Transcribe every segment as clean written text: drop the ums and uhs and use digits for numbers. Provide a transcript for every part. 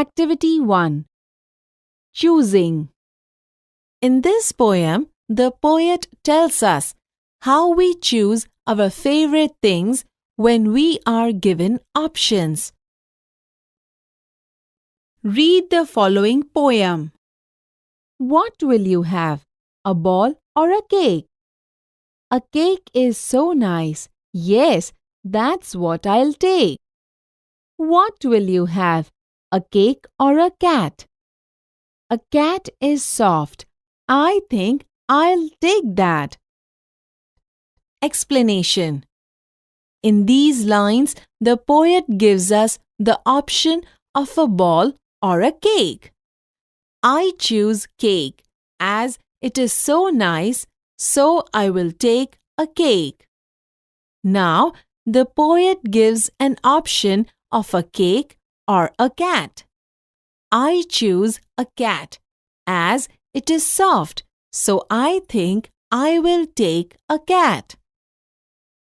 Activity 1. Choosing. In this poem, the poet tells us how we choose our favorite things when we are given options. Read the following poem. What will you have? A ball or a cake? A cake is so nice. Yes, that's what I'll take. What will you have? A cake or a cat? A cat is soft. I think I'll take that. Explanation. In these lines, the poet gives us the option of a ball or a cake. I choose cake as it is so nice, so I will take a cake. Now, the poet gives an option of a cake or a cat. I choose a cat as it is soft, so I think I will take a cat.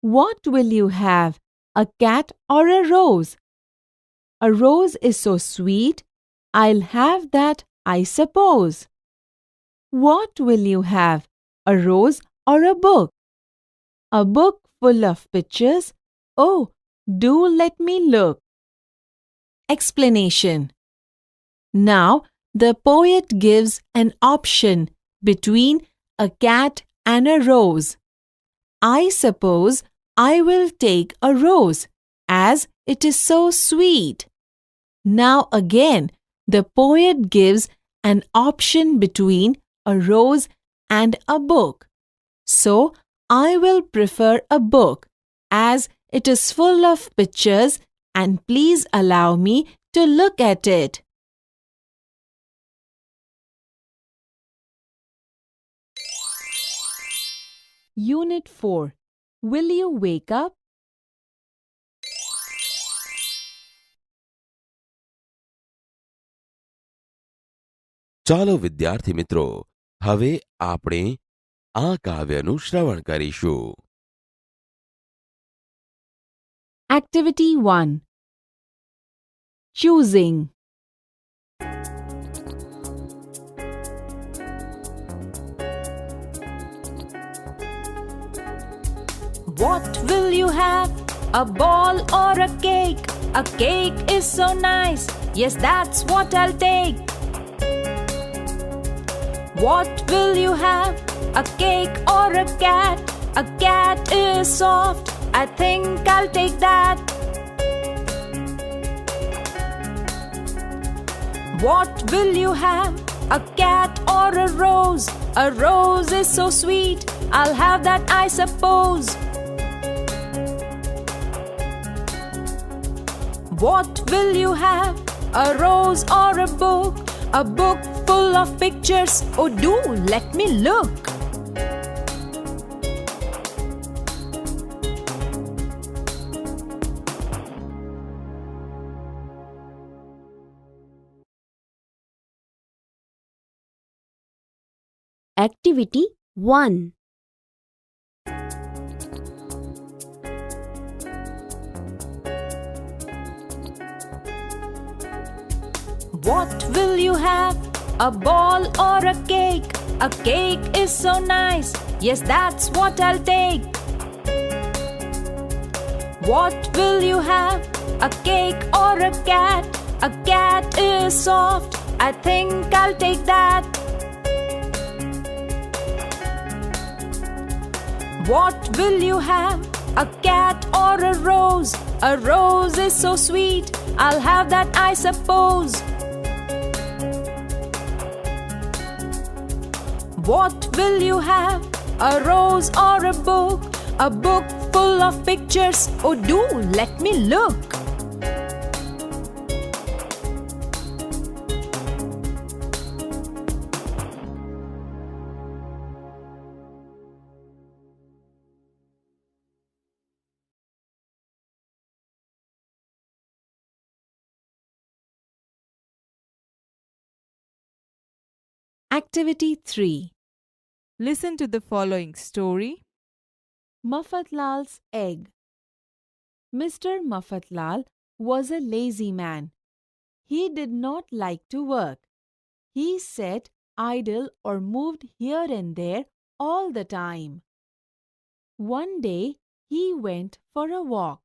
What will you have? A cat or a rose? A rose is so sweet. I'll have that, I suppose. What will you have? A rose or a book? A book full of pictures? Oh, do let me look. Explanation. Now, the poet gives an option between a cat and a rose. I suppose I will take a rose as it is so sweet. Now again, the poet gives an option between a rose and a book. So, I will prefer a book as it is full of pictures, and please allow me to look at it. Unit 4. Will you wake up? ચાલો વિદ્યાર્થી મિત્રો, હવે આપણે આ કાવ્યનું શ્રવણ કરીશું. Activity 1. Choosing. What will you have? A ball or a cake? A cake is so nice. Yes, that's what I'll take. What will you have? A cake or a cat? A cat is soft. I think I'll take that. What will you have? A cat or a rose? A rose is so sweet. I'll have that, I suppose. What will you have? A rose or a book? A book full of pictures? Oh, do let me look. Activity 1. What will you have? A ball or a cake? A cake is so nice. Yes, that's what I'll take. What will you have? A cake or a cat? A cat is soft. I think I'll take that. What will you have? A cat or a rose? A rose is so sweet. I'll have that, I suppose. What will you have? A rose or a book? A book full of pictures? Oh, do let me look. Activity 3. Listen to the following story. Mafatlal's egg. Mr. Mafatlal was a lazy man. He did not like to work. He sat idle or moved here and there all the time. One day he went for a walk.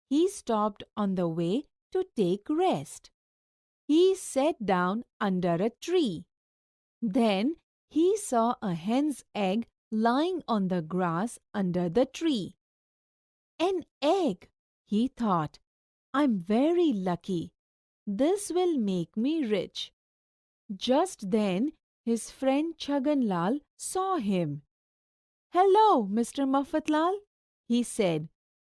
He stopped on the way to take rest. He sat down under a tree. Then he saw a hen's egg lying on the grass under the tree. An egg, he thought. I'm very lucky. This will make me rich. Just then his friend Chhaganlal saw him. Hello, Mr. Maffatlal, he said.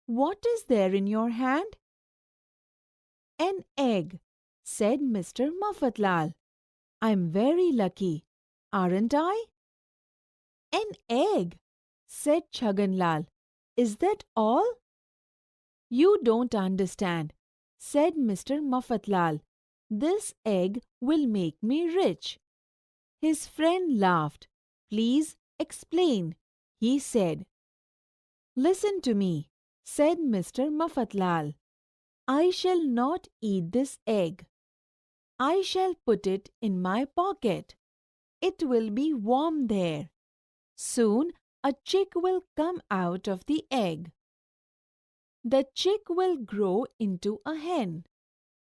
What is there in your hand? An egg, said Mr. Maffatlal. I'm very lucky, aren't I? An egg, said Chhaganlal. Is that all? You don't understand, said Mr. Maffatlal. This egg will make me rich. His friend laughed. Please explain, he said. Listen to me, said Mr. Maffatlal. I shall not eat this egg. I shall put it in my pocket. It will be warm there. Soon a chick will come out of the egg. The chick will grow into a hen.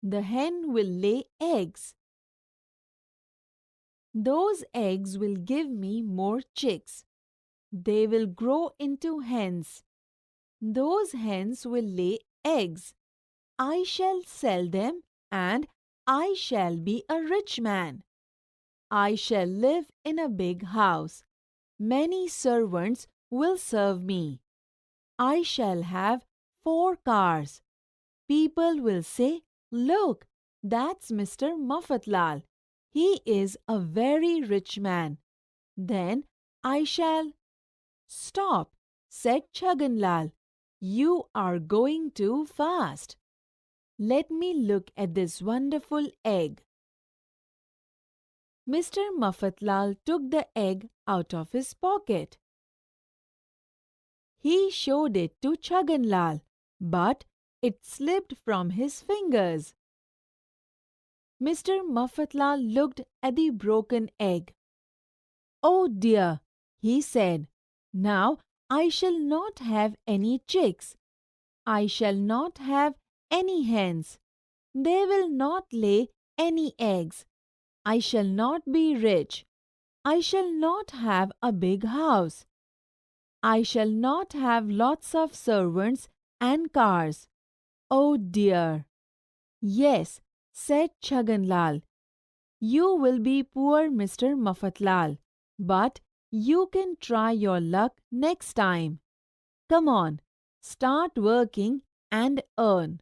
The hen will lay eggs. Those eggs will give me more chicks. They will grow into hens. Those hens will lay eggs. I shall sell them and I shall be a rich man. I shall live in a big house. Many servants will serve me. I shall have 4 cars. People will say, Look, that's Mr. Maffatlal. He is a very rich man. Then I shall... Stop, said Chhaganlal. You are going too fast. Let me look at this wonderful egg. Mr. Maffatlal took the egg out of his pocket. He showed it to Chhaganlal, but it slipped from his fingers. Mr. Maffatlal looked at the broken egg. Oh dear, he said, now I shall not have any chicks. I shall not have any hens. They will not lay any eggs. I shall not be rich. I shall not have a big house. I shall not have lots of servants and cars. Oh dear! Yes, said Chhaganlal. You will be poor, Mr. Maffatlal, but you can try your luck next time. Come on, start working and earn.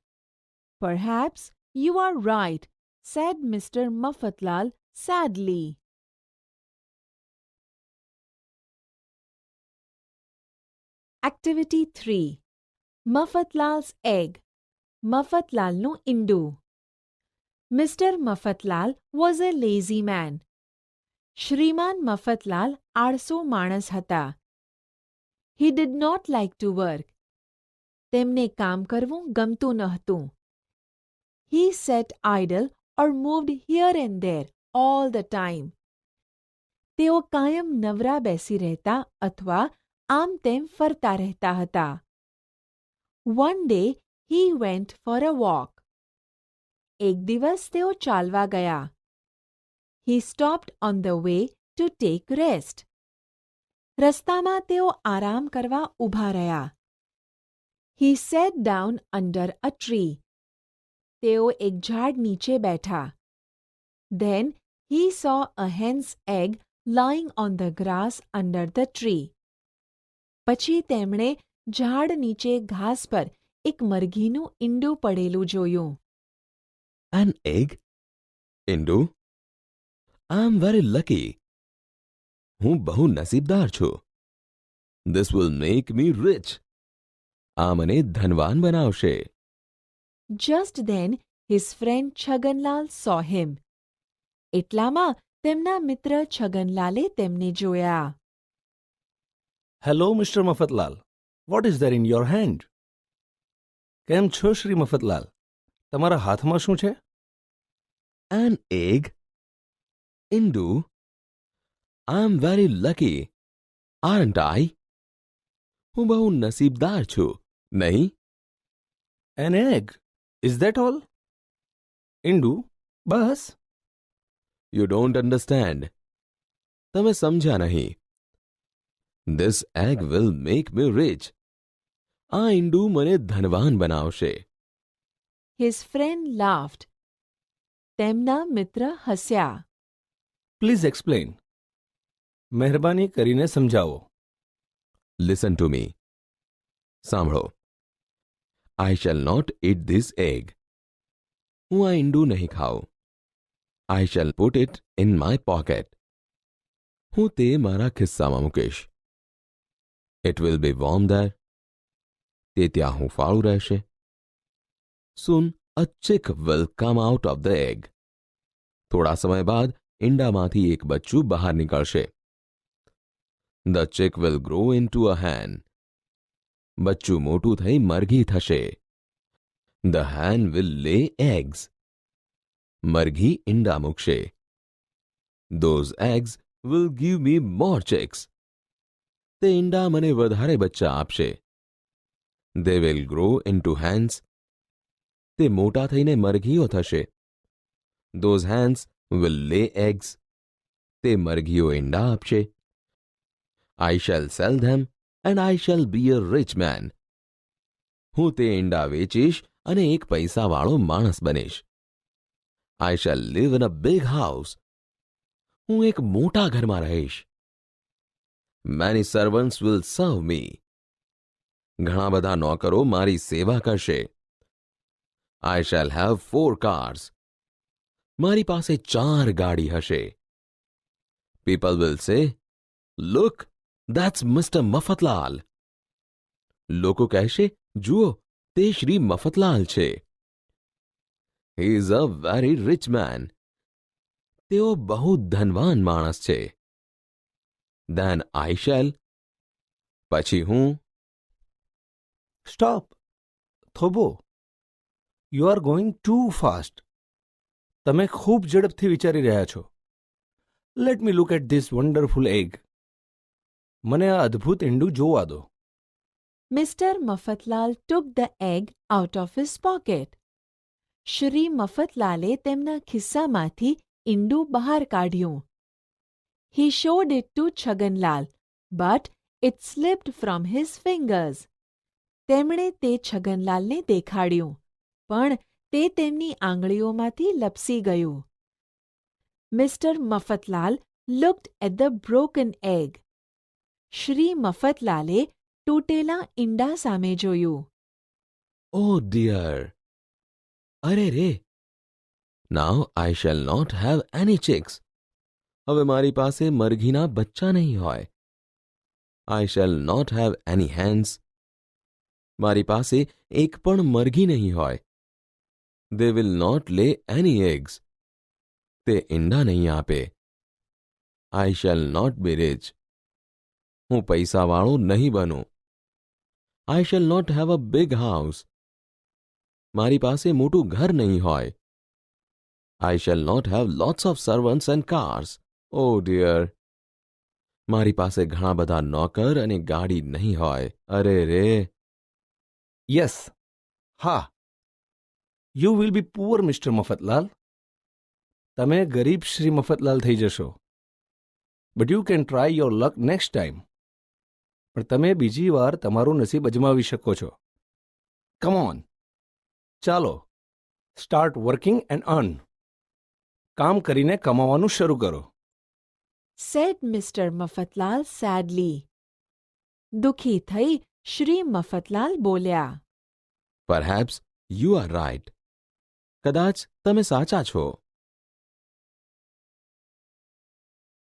Perhaps you are right, said Mr. Maffatlal sadly. Activity 3. Maffatlal's egg. Maffatlalનું ઈંડું. Mr. Maffatlal was a lazy man. શ્રીમાન મફતલાલ આળસુ માણસ હતા. He did not like to work. તેમને કામ કરવું ગમતું ન હતું. He sat idle or moved here and there all the time. તેઓ કાયમ નવરા બેસી રહેતા અથવા આમ તેમ ફરતા રહેતા હતા. One day he went for a walk. એક દિવસ તેઓ ચાલવા ગયા. He stopped on the way to take rest. રસ્તામાં તેઓ આરામ કરવા ઊભા રહ્યા. He sat down under a tree. તેઓ એક ઝાડ નીચે બેઠા. Then he saw a hen's egg lying on the grass under the tree. પછી તેમણે ઝાડ નીચે ઘાસ પર એક મરઘીનું ઈંડું પડેલું જોયું. An egg? ઈંડું? I am very lucky. હું બહુ નસીબદાર છું. This will make me rich. આ મને ધનવાન બનાવશે. Just then his friend Chhaganlal saw him. એટલામાં તેમના મિત્ર છગનલાલે તેમને જોયા. Hello, Mr. Maffatlal. What is there in your hand? કેમ છો શ્રી મફતલાલ? તમારા હાથમાં શું છે? An egg? Indu, I'm very lucky, aren't I? હું બહુ નસીબદાર છું, નહીં? An egg. Is that all? Indu, bus. You don't understand. તમે સમજ્યા નહીં. This egg will make me rich. આ ઈંડું મને ધનવાન બનાવશે. His friend laughed. તેમના મિત્ર હસ્યા. Please explain. મહેરબાની કરીને સમજાવો. Listen to me. સાંભળો. I shall not eat this egg. હું આ ઈંડું નહીં ખાઉં. I shall put it in my pocket. હું તે મારા ખિસ્સામાં મૂકીશ. It will be warm there. તે ત્યાં હૂંફાળું રહેશે. Soon a chick will come out of the egg. થોડા સમય બાદ ઈંડામાંથી એક બચ્ચું બહાર નીકળશે. The chick will grow into a hen. બચ્ચું મોટું થઈ મરઘી થશે. The hen will lay eggs. મરઘી ઈંડા મૂકશે. Those eggs will give me more chicks. તે ઈંડા મને વધારે બચ્ચા આપશે. They will grow into hens. તે મોટા થઈને મરઘીઓ થશે. Those hens will lay eggs. તે મરઘીઓ ઈંડા આપશે. I shall sell them and I shall be a rich man. હું તે ઈંડા વેચીશ અને એક પૈસાવાળો માણસ બનીશ. I shall live in a big house. હું એક મોટા ઘરમાં રહીશ. Many servants will serve me. ઘણા બધા નોકરો મારી સેવા કરશે. I shall have 4 cars. મારી પાસે 4 ગાડી હશે. People will say, Look, that's Mr. Mafatlal. લોકો કહેશે, જુઓ, તે શ્રી મફતલાલ છે. He is a very rich man. તેઓ બહુ ધનવાન માણસ છે. Then I shall. પછી હું. Stop. થોભો. You are going too fast. તમે ખૂબ ઝડપથી વિચારી રહ્યા છો. Let me look at this wonderful egg. મને આ અદ્ભુત ઈંડું જોવા દો. Mr. Mafatlal took the egg out of his pocket. Shri મફતલાલે તેમના ખિસ્સામાંથી ઈંડું બહાર કાઢ્યું. He showed it to Chhaganlal, but it slipped from his fingers. તેમણે તે છગનલાલને દેખાડ્યું, પણ તે તેમની આંગળીઓમાંથી લપસી ગયું. Mr. Mafatlal looked at the broken egg. Shri મફતલાલે તૂટેલા ઈંડા સામે જોયું. Oh dear. અરે રે. Now I shall not have any chicks. હવે મારી પાસે મરઘીના બચ્ચા નહીં હોય. I shall not have any hens. મારી પાસે એક પણ મરઘી નહીં હોય. They will not lay any eggs. તે ઈંડા નહીં આપે. I shall not be rich. હું પૈસાવાળો નહીં બનું. I shall not have a big house. મારી પાસે મોટું ઘર નહીં હોય. I shall not have lots of servants and cars. Oh dear. મારી પાસે ઘણા બધા નોકર અને ગાડી નહીં હોય. અરે રે. Yes. હા. You will be poor, Mr. Mafatlal. તમે ગરીબ શ્રી મફતલાલ થઈ જશો. But you can try your luck next time. પણ તમે બીજી વાર તમારું નસીબ અજમાવી શકો છો. Come on. ચાલો. Start working and earn. કામ કરીને કમાવાનું શરૂ કરો. said Mr. મફતલાલ sadly. દુઃખી થઈ શ્રી મફતલાલ બોલ્યા. Perhaps you are right. કદાચ તમે સાચા છો.